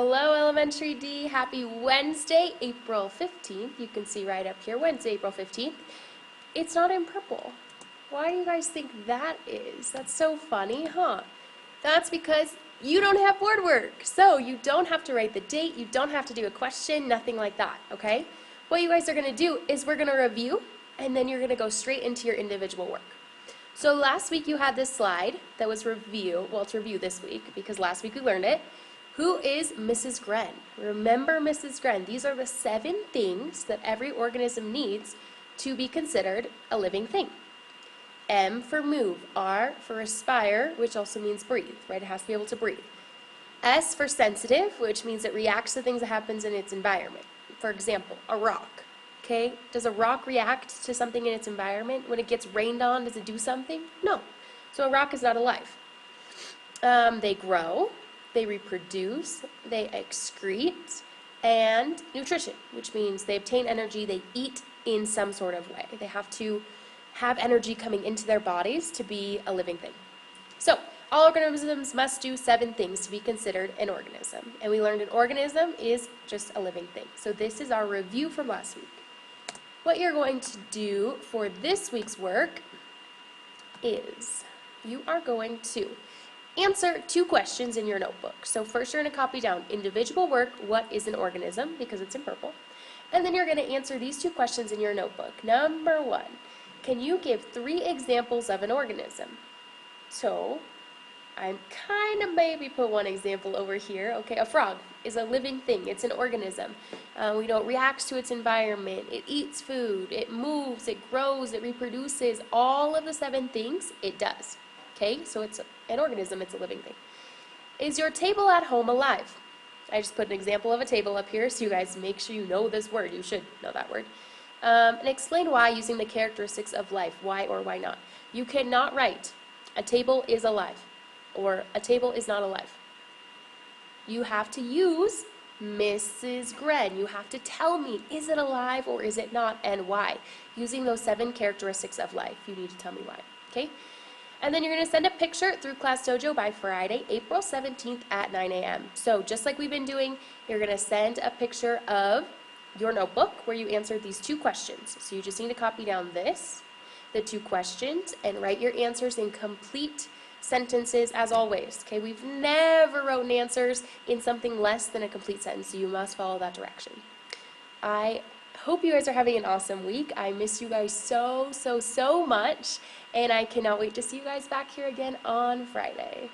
Hello, Elementary D. Happy Wednesday, April 15th. You can see right up here, Wednesday, April 15th. It's not in purple. Why do you guys think that is? That's so funny, huh? That's because you don't have board work. So you don't have to write the date, you don't have to do a question, nothing like that, okay? What you guys are going to do is we're going to review, and then you're going to go straight into your individual work. So last week you had this slide that was review. Well, it's review this week because last week we learned it. Who is Mrs. Gren? Remember Mrs. Gren. These are the 7 things that every organism needs to be considered a living thing. M for move, R for respire, which also means breathe, right? It has to be able to breathe. S for sensitive, which means it reacts to things that happens in its environment. For example, a rock, okay? Does a rock react to something in its environment? When it gets rained on, does it do something? No. So a rock is not alive. They grow, they reproduce, they excrete, and nutrition, which means they obtain energy, they eat in some sort of way. They have to have energy coming into their bodies to be a living thing. So, all organisms must do 7 things to be considered an organism. And we learned an organism is just a living thing. So this is our review from last week. What you're going to do for this week's work is you are going to answer 2 questions in your notebook. So first you're going to copy down individual work, what is an organism, because it's in purple. And then you're going to answer these 2 questions in your notebook. Number 1, can you give 3 examples of an organism? So I kind of maybe put one example over here. Okay, a frog is a living thing. It's an organism. We know it reacts to its environment. It eats food. It moves. It grows. It reproduces. All of the 7 things it does. Okay, so it's an organism, it's a living thing. Is your table at home alive? I just put an example of a table up here, so you guys make sure you know this word. You should know that word. And explain why using the characteristics of life. Why or why not? You cannot write, a table is alive, or a table is not alive. You have to use Mrs. Gren. You have to tell me, is it alive or is it not, and why? Using those 7 characteristics of life, you need to tell me why, okay? And then you're going to send a picture through Class Dojo by Friday, April 17th at 9 a.m. So just like we've been doing, you're going to send a picture of your notebook where you answered these 2 questions. So you just need to copy down the 2 questions, and write your answers in complete sentences as always. Okay, we've never written answers in something less than a complete sentence, so you must follow that direction. I hope you guys are having an awesome week. I miss you guys so much, and I cannot wait to see you guys back here again on Friday.